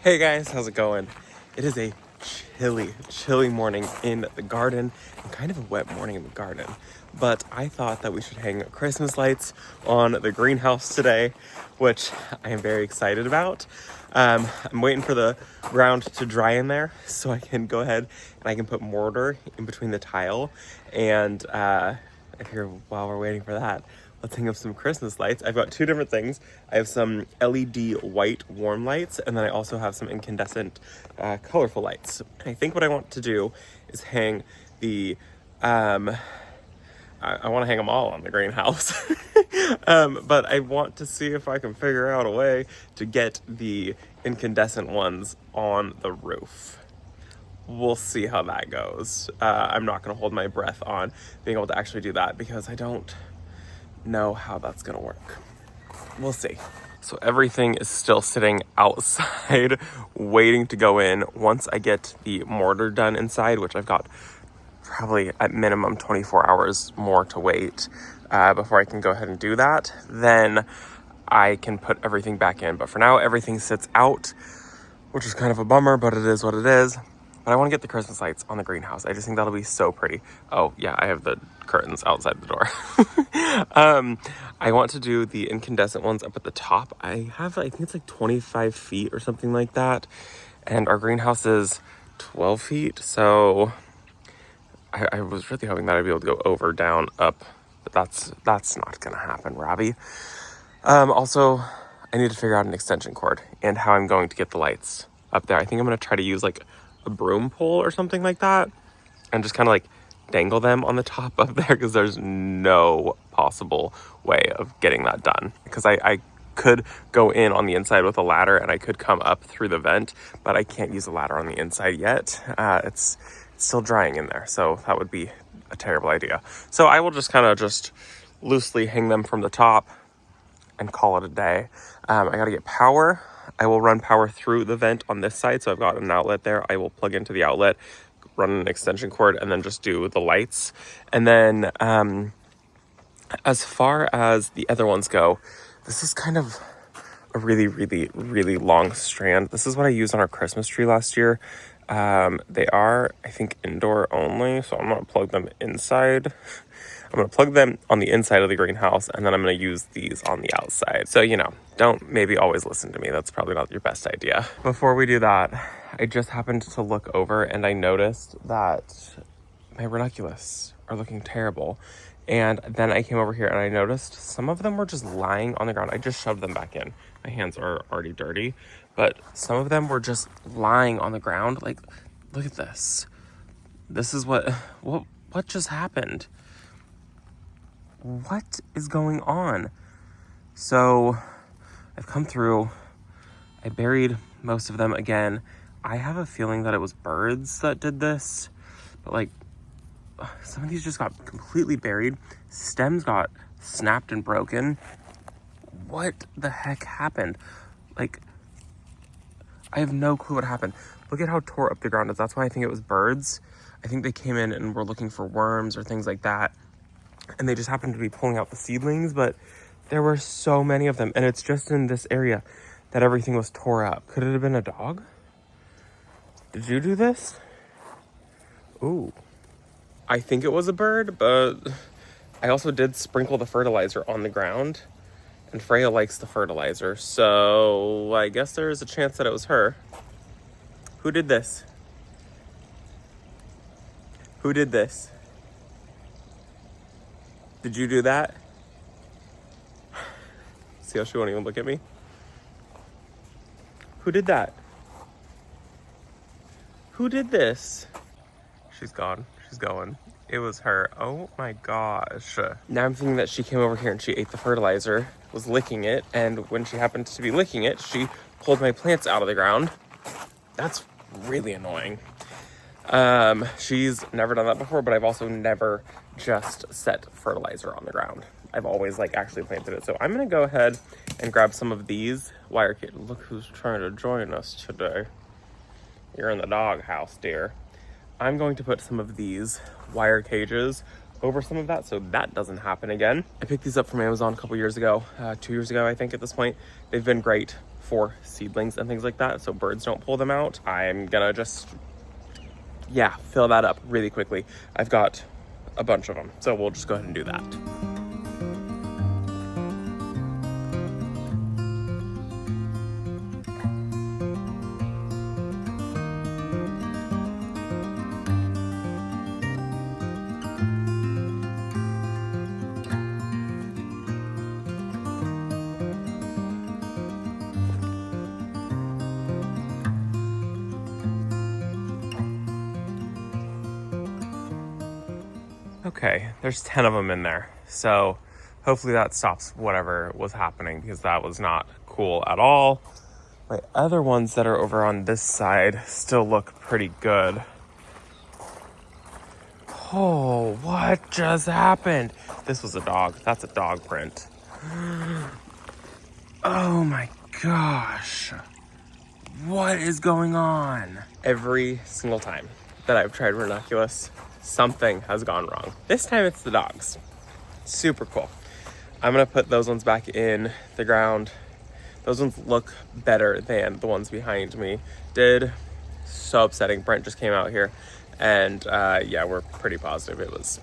Hey guys, how's it going? It is a chilly morning in the garden and kind of a wet morning in the garden. But I thought that we should hang Christmas lights on the greenhouse today, which I am very excited about. I'm waiting for the ground to dry in there so I can go ahead and I can put mortar in between the tile. And while we're waiting for that, let's hang up some Christmas lights. I've got two different things. I have some LED white warm lights, and then I also have some incandescent colorful lights. I think what I want to do is hang the, I want to hang them all on the greenhouse. But I want to see if I can figure out a way to get the incandescent ones on the roof. We'll see how that goes. I'm not going to hold my breath on being able to actually do that because I don't know how that's gonna work. We'll see. So everything is still sitting outside waiting to go in. Once I get the mortar done inside, which I've got probably at minimum 24 hours more to wait before I can go ahead and do that, then I can put everything back in. But for now, everything sits out, which is kind of a bummer, but it is what it is. But I want to get the Christmas lights on the greenhouse. I just think that'll be so pretty. Oh yeah, I have the curtains outside the door. I want to do the incandescent ones up at the top. I think it's like 25 feet or something like that. And our greenhouse is 12 feet. So I was really hoping that I'd be able to go over, down, up. But that's not going to happen, Robbie. Also, I need to figure out an extension cord and how I'm going to get the lights up there. I think I'm going to try to use like a broom pole or something like that and just kind of like dangle them on the top of there because there's no possible way of getting that done. Because I could go in on the inside with a ladder and I could come up through the vent, but I can't use a ladder on the inside yet. It's still drying in there, so that would be a terrible idea. So I will just kind of just loosely hang them from the top and call it a day. I gotta get power. I will run power through the vent on this side, so I've got an outlet there. I will plug into the outlet, run an extension cord, and then just do the lights. And then as far as the other ones go, this is kind of a really long strand. This is what I used on our Christmas tree last year. They are, I think, indoor only, so I'm gonna plug them inside. I'm going to plug them on the inside of the greenhouse, and then I'm going to use these on the outside. So, don't maybe always listen to me. That's probably not your best idea. Before we do that, I just happened to look over, and I noticed that my renunculus are looking terrible. And then I came over here, and I noticed some of them were just lying on the ground. I just shoved them back in. My hands are already dirty. But some of them were just lying on the ground. Like, look at this. This is what just happened. What is going on? So I've come through, I buried most of them again. I have a feeling that it was birds that did this, but like some of these just got completely buried. Stems got snapped and broken. What the heck happened? Like, I have no clue what happened. Look at how tore up the ground is. That's why I think it was birds. I think they came in and were looking for worms or things like that. And they just happened to be pulling out the seedlings, but there were so many of them. And it's just in this area that everything was tore up. Could it have been a dog? Did you do this? Ooh. I think it was a bird, but I also did sprinkle the fertilizer on the ground. And Freya likes the fertilizer, so I guess there is a chance that it was her. Who did this? Who did this? Did you do that? See how she won't even look at me? Who did that? Who did this? She's gone. She's going. It was her. Oh my gosh. Now I'm thinking that she came over here and she ate the fertilizer, was licking it, and when she happened to be licking it, she pulled my plants out of the ground. That's really annoying. She's never done that before, but I've also never just set fertilizer on the ground. I've always actually planted it. So I'm going to go ahead and grab some of these wire cages. Look who's trying to join us today. You're in the doghouse, dear. I'm going to put some of these wire cages over some of that so that doesn't happen again. I picked these up from Amazon a couple years ago, 2 years ago, I think at this point. They've been great for seedlings and things like that, so birds don't pull them out. I'm gonna just, yeah, fill that up really quickly. I've got a bunch of them, so we'll just go ahead and do that. Okay, there's 10 of them in there. So hopefully that stops whatever was happening, because that was not cool at all. My other ones that are over on this side still look pretty good. Oh, what just happened? This was a dog. That's a dog print. Oh my gosh. What is going on? Every single time that I've tried renunculus, something has gone wrong. This time it's the dogs. Super cool. I'm gonna put those ones back in the ground. Those ones look better than the ones behind me did. So upsetting. Brent just came out here, and yeah, we're pretty positive it was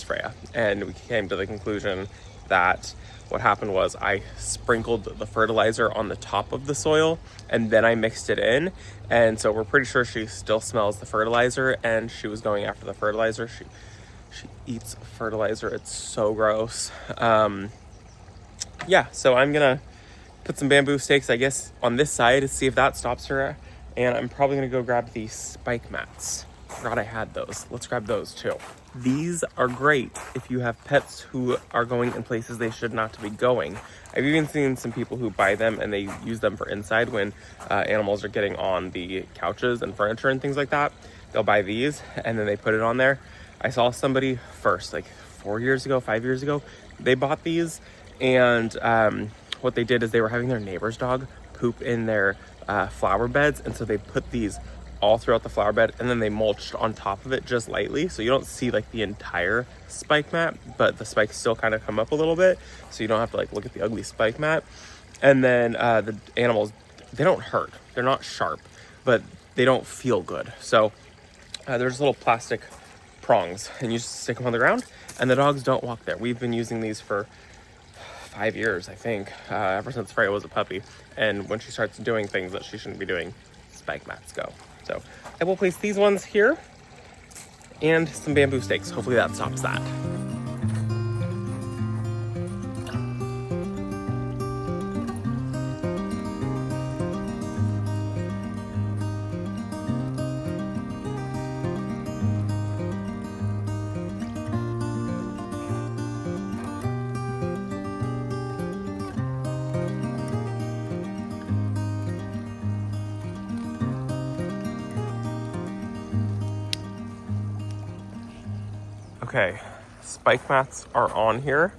Freya. And we came to the conclusion that what happened was I sprinkled the fertilizer on the top of the soil, and then I mixed it in. And so we're pretty sure she still smells the fertilizer, and she was going after the fertilizer. She eats fertilizer. It's so gross. Yeah, so I'm gonna put some bamboo stakes, I guess, on this side to see if that stops her. And I'm probably gonna go grab these spike mats. Forgot I had those. Let's grab those too. These are great if you have pets who are going in places they should not to be going. I've even seen some people who buy them and they use them for inside when animals are getting on the couches and furniture and things like that. They'll buy these and then they put it on there. I saw somebody first, like 4 years ago, 5 years ago, they bought these, and what they did is they were having their neighbor's dog poop in their flower beds, and so they put these all throughout the flower bed, and then they mulched on top of it just lightly, so you don't see like the entire spike mat, but the spikes still kind of come up a little bit, so you don't have to like look at the ugly spike mat. And then the animals, they don't hurt, they're not sharp, but they don't feel good. So there's little plastic prongs, and you just stick them on the ground, and the dogs don't walk there. We've been using these for 5 years, I think, ever since Freya was a puppy, and when she starts doing things that she shouldn't be doing, spike mats go. So I will place these ones here and some bamboo stakes. Hopefully that stops that. Okay, spike mats are on here.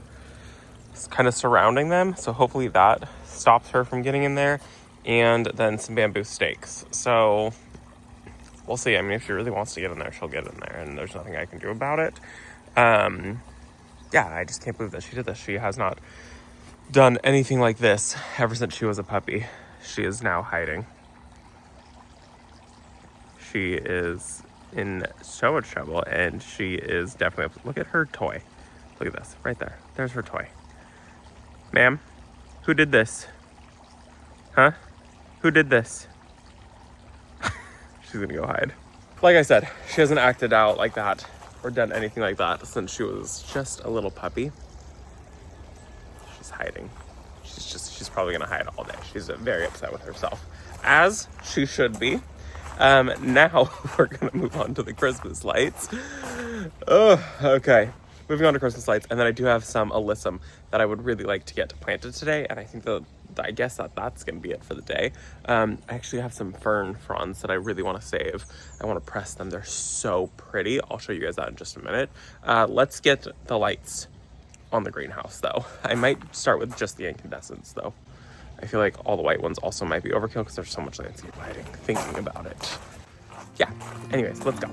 It's kind of surrounding them, so hopefully that stops her from getting in there. And then some bamboo stakes. So we'll see. I mean, if she really wants to get in there, she'll get in there, and there's nothing I can do about it. Yeah, I just can't believe that she did this. She has not done anything like this ever since she was a puppy. She is now hiding. She is in so much trouble, and she is definitely, look at her toy. Look at this right there. There's her toy. Ma'am, who did this? Huh? Who did this? She's gonna go hide. Like I said, she hasn't acted out like that or done anything like that since she was just a little puppy. She's hiding. She's probably gonna hide all day. She's very upset with herself, as she should be. Now we're gonna move on to the Christmas lights. Oh, okay. Moving on to Christmas lights, and then I do have some alyssum that I would really like to get planted today, and I think I guess that's gonna be it for the day. I actually have some fern fronds that I really want to save. I want to press them. They're so pretty. I'll show you guys that in just a minute. Let's get the lights on the greenhouse, though. I might start with just the incandescents, though. I feel like all the white ones also might be overkill because there's so much landscape lighting. Thinking about it. Yeah. Anyways, let's go.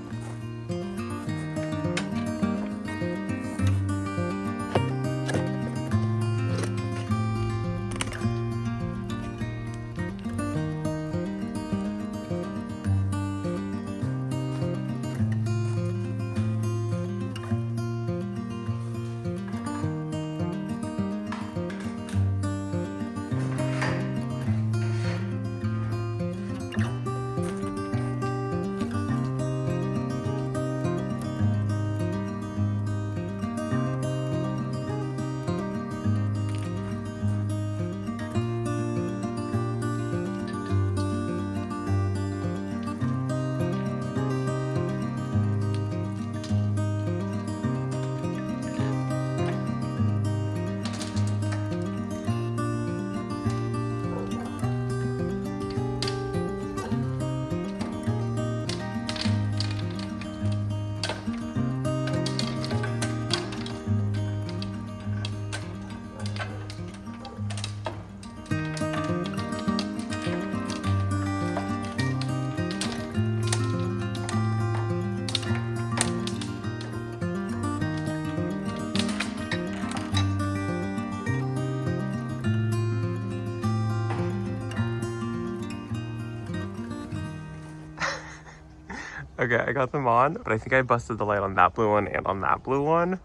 Okay, I got them on, but I think I busted the light on that blue one and on that blue one.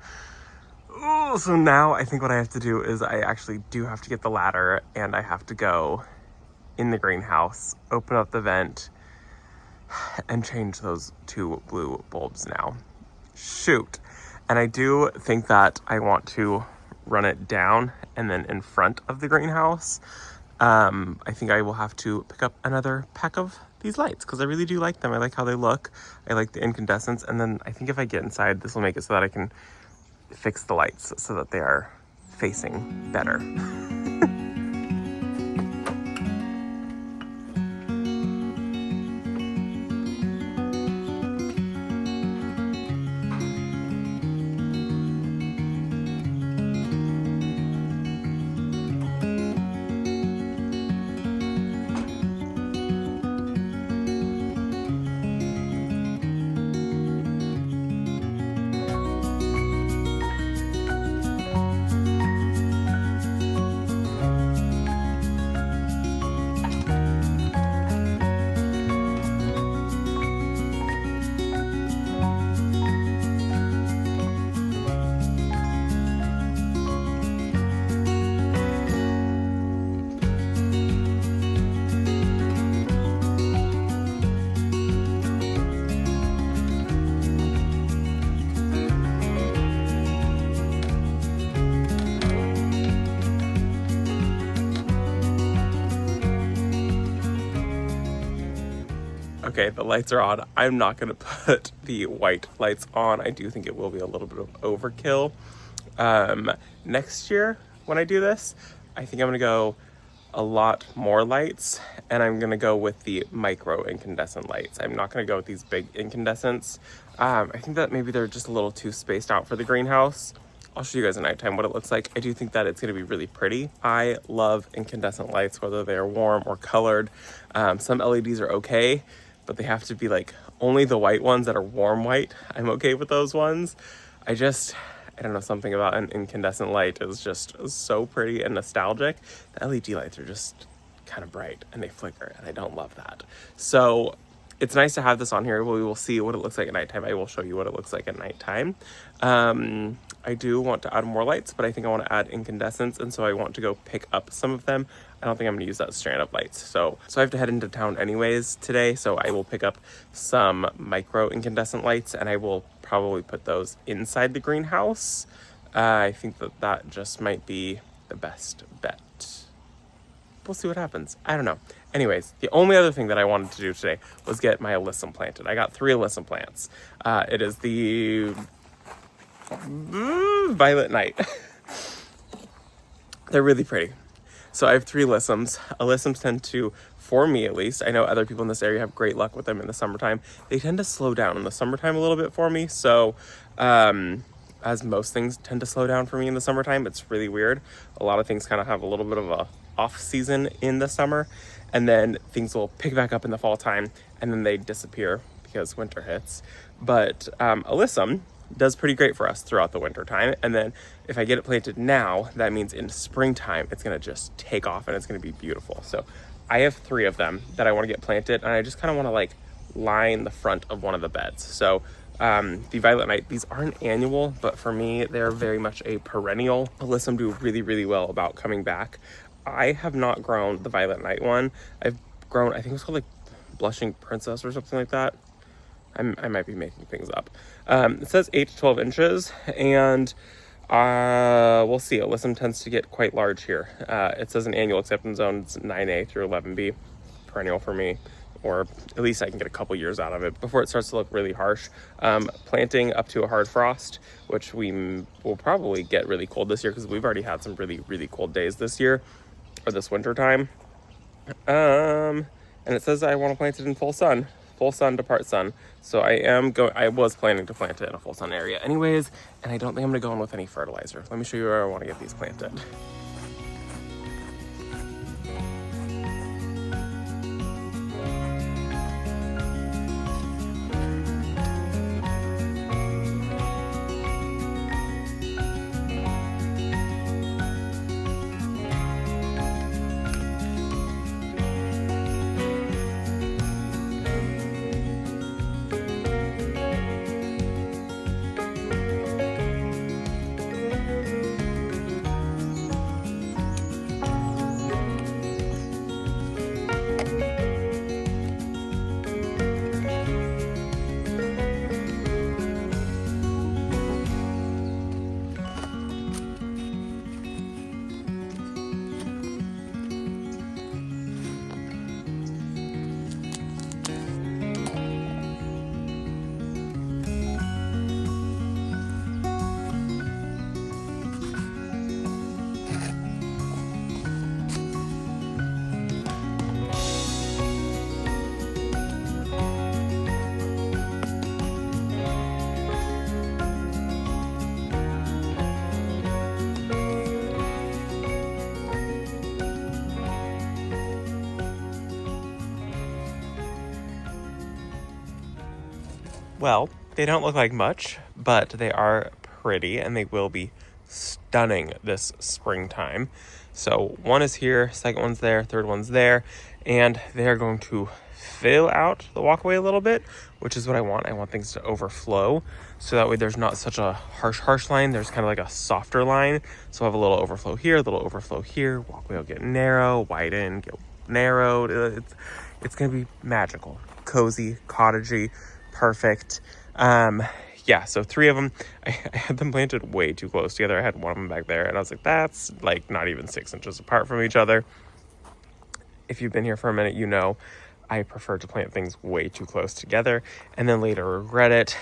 Ooh, so now I think what I have to do is I actually do have to get the ladder and I have to go in the greenhouse, open up the vent, and change those 2 blue bulbs now. Shoot. And I do think that I want to run it down and then in front of the greenhouse. I think I will have to pick up another pack of these lights because I really do like them. I like how they look. I like the incandescents. And then I think if I get inside, this will make it so that I can fix the lights so that they are facing better. Okay, the lights are on. I'm not going to put the white lights on. I do think it will be a little bit of overkill. Next year, when I do this, I think I'm going to go a lot more lights, and I'm going to go with the micro incandescent lights. I'm not going to go with these big incandescents. I think that maybe they're just a little too spaced out for the greenhouse. I'll show you guys at nighttime what it looks like. I do think that it's going to be really pretty. I love incandescent lights, whether they are warm or colored. Some LEDs are okay, but they have to be like only the white ones that are warm white. I'm okay with those ones. I don't know, something about an incandescent light is just so pretty and nostalgic. The LED lights are just kind of bright and they flicker, and I don't love that. So it's nice to have this on here. We will see what it looks like at nighttime. I will show you what it looks like at nighttime. I do want to add more lights, but I think I want to add incandescents, and so I want to go pick up some of them. I don't think I'm going to use that strand of lights. So I have to head into town anyways today, so I will pick up some micro incandescent lights, and I will probably put those inside the greenhouse. I think that just might be the best bet. We'll see what happens. I don't know. Anyways, the only other thing that I wanted to do today was get my alyssum planted. I got 3 alyssum plants. It is the Violet Night. They're really pretty. So I have 3 alyssums. Alyssums tend to, for me at least, I know other people in this area have great luck with them in the summertime. They tend to slow down in the summertime a little bit for me. So, as most things tend to slow down for me in the summertime, it's really weird. A lot of things kind of have a little bit of a off season in the summer, and then things will pick back up in the fall time, and then they disappear because winter hits. But alyssum does pretty great for us throughout the winter time, and then if I get it planted now, that means in springtime it's going to just take off and it's going to be beautiful. So I have 3 of them that I want to get planted, and I just kind of want to like line the front of one of the beds. So the Violet Night, these aren't annual, but for me they're very much a perennial. Alyssum do really, really well about coming back. I have not grown the Violet Night one. I've grown, I think it was called like Blushing Princess or something like that. I might be making things up. It says 8 to 12 inches, and we'll see. Alyssum tends to get quite large here. It says an annual acceptance zone. It's 9A through 11B, perennial for me, or at least I can get a couple years out of it before it starts to look really harsh. Planting up to a hard frost, which we will probably get really cold this year because we've already had some really, really cold days this year, or this winter time. And it says I want to plant it in full sun to part sun. So I was planning to plant it in a full sun area anyways, and I don't think I'm gonna go in with any fertilizer. Let me show you where I want to get these planted. Well, they don't look like much, but they are pretty and they will be stunning this springtime. So one is here, second one's there, third one's there, and they're going to fill out the walkway a little bit, which is what I want. I want things to overflow, so that way there's not such a harsh line. There's kind of like a softer line. So I'll have a little overflow here, a little overflow here. Walkway will get narrow, widen, get narrowed. It's going to be magical, cozy, cottagey, perfect. Yeah, so 3 of them, I had them planted way too close together. I had one of them back there, and I was like, that's like not even 6 inches apart from each other. If you've been here for a minute, you know I prefer to plant things way too close together and then later regret it.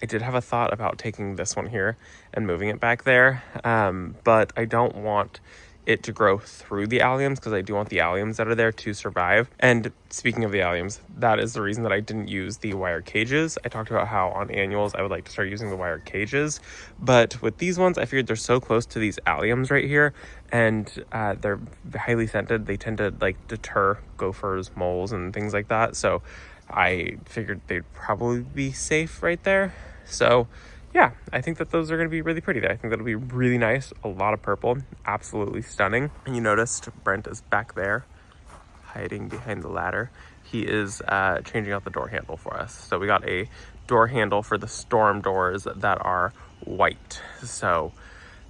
I did have a thought about taking this one here and moving it back there, but I don't want it to grow through the alliums because I do want the alliums that are there to survive. And speaking of the alliums, that is the reason that I didn't use the wire cages. I talked about how on annuals I would like to start using the wire cages, but with these ones I figured they're so close to these alliums right here, and they're highly scented. They tend to like deter gophers, moles, and things like that, so I figured they'd probably be safe right there. So yeah, I think that those are going to be really pretty there. I think that'll be really nice. A lot of purple, absolutely stunning. And you noticed Brent is back there, hiding behind the ladder. He is changing out the door handle for us. So we got a door handle for the storm doors that are white. So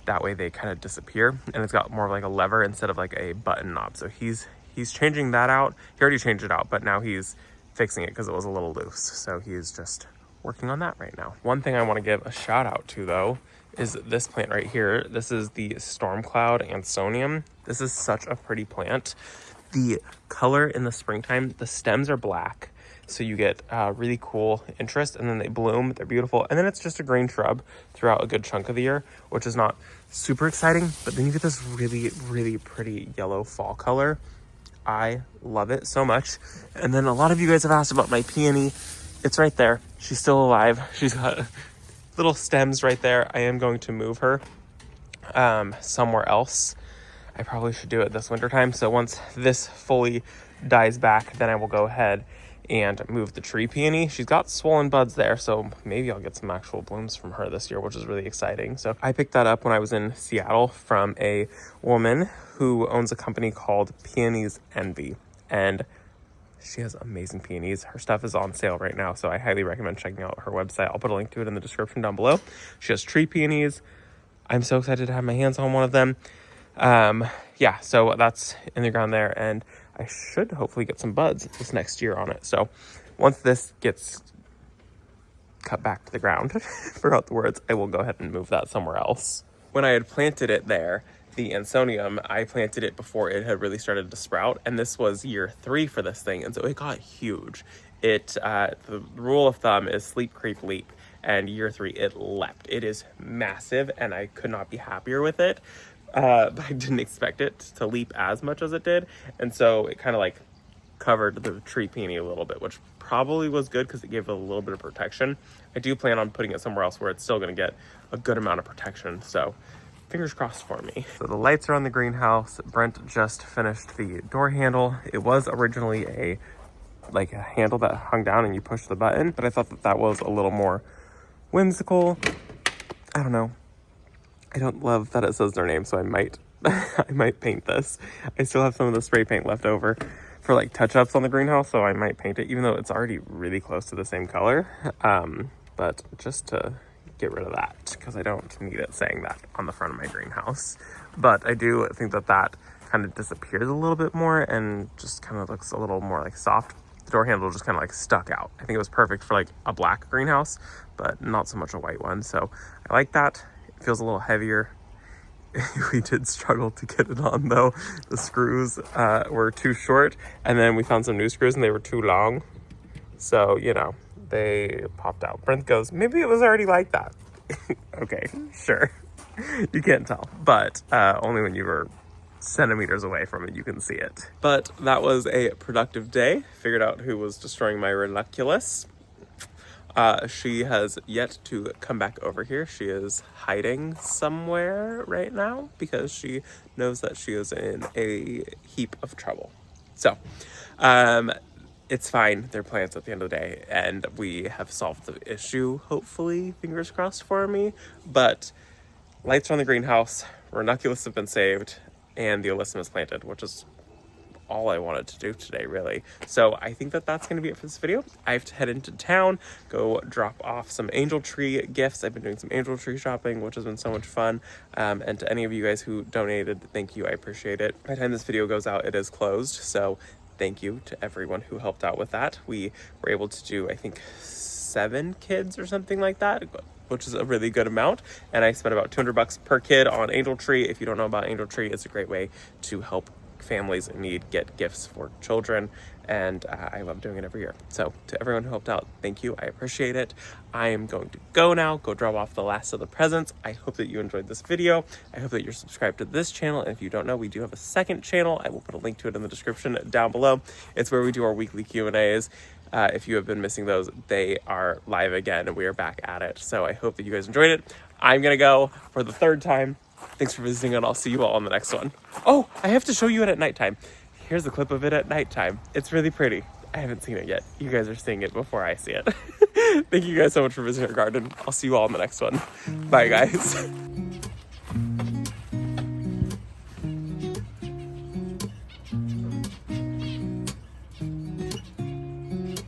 that way they kind of disappear. And it's got more of like a lever instead of like a button knob. So he's changing that out. He already changed it out, but now he's fixing it because it was a little loose. So he's just working on that right now. One thing I want to give a shout out to though is this plant right here. This is the storm cloud ansonium. This is such a pretty plant. The color in the springtime, the stems are black, so you get really cool interest, and then they bloom. They're beautiful, and then it's just a green shrub throughout a good chunk of the year, which is not super exciting, but then you get this really, really pretty yellow fall color. I love it so much. And then a lot of you guys have asked about my peony. It's right there. She's still alive. She's got little stems right there. I am going to move her somewhere else. I probably should do it this winter time. So once this fully dies back, then I will go ahead and move the tree peony. She's got swollen buds there, so maybe I'll get some actual blooms from her this year, which is really exciting. So I picked that up when I was in Seattle from a woman who owns a company called Peony's Envy, and she has amazing peonies. Her stuff is on sale right now, so I highly recommend checking out her website. I'll put a link to it in the description down below. She has tree peonies. I'm so excited to have my hands on one of them. Yeah, so that's in the ground there, and I should hopefully get some buds this next year on it. So once this gets cut back to the ground, forgot the words, I will go ahead and move that somewhere else. When I had planted it there, the ansonium, I planted it before it had really started to sprout, and this was year 3 for this thing, and so it got huge. The rule of thumb is sleep, creep, leap, and year 3 it leapt. It is massive, and I could not be happier with it. But I didn't expect it to leap as much as it did, and so it kind of like covered the tree peony a little bit, which probably was good because it gave it a little bit of protection. I do plan on putting it somewhere else where it's still going to get a good amount of protection, so fingers crossed for me. So the lights are on the greenhouse. Brent just finished the door handle. It was originally a handle that hung down and you push the button, but I thought that was a little more whimsical. I don't know. I don't love that it says their name, so I might paint this. I still have some of the spray paint left over for like touch-ups on the greenhouse, so I might paint it, even though it's already really close to the same color. But just to get rid of that, because I don't need it saying that on the front of my greenhouse. But I do think that kind of disappears a little bit more and just kind of looks a little more like soft. The door handle just kind of like stuck out. I think it was perfect for like a black greenhouse, but not so much a white one. So I like that. It feels a little heavier. We did struggle to get it on though. The screws were too short, and then we found some new screws and they were too long. So, they popped out. Brent goes, maybe it was already like that. Okay, sure. You can't tell, but only when you were centimeters away from it, you can see it. But that was a productive day. Figured out who was destroying my renunculus. She has yet to come back over here. She is hiding somewhere right now because she knows that she is in a heap of trouble. So, it's fine. They're plants at the end of the day, and we have solved the issue, hopefully, fingers crossed for me. But lights are on the greenhouse, renunculus have been saved, and the alyssum is planted, which is all I wanted to do today, really. So I think that that's going to be it for this video. I have to head into town, go drop off some angel tree gifts. I've been doing some angel tree shopping, which has been so much fun. And to any of you guys who donated, thank you. I appreciate it. By the time this video goes out, it is closed. So thank you to everyone who helped out with that. We were able to do, I think, 7 kids or something like that, which is a really good amount. And I spent about $200 per kid on angel tree. If you don't know about angel tree, it's a great way to help families in need get gifts for children, and I love doing it every year. So to everyone who helped out, thank you. I appreciate it. I am going to go now, go drop off the last of the presents. I hope that you enjoyed this video. I hope that you're subscribed to this channel, and if you don't know, we do have a second channel. I will put a link to it in the description down below. It's where we do our weekly Q&As. If you have been missing those, they are live again, and we are back at it. So I hope that you guys enjoyed it. I'm gonna go for the 3rd time. Thanks for visiting, and I'll see you all on the next one. Oh, I have to show you it at nighttime. Here's a clip of it at nighttime. It's really pretty. I haven't seen it yet. You guys are seeing it before I see it. Thank you guys so much for visiting our garden. I'll see you all in the next one. Bye, guys.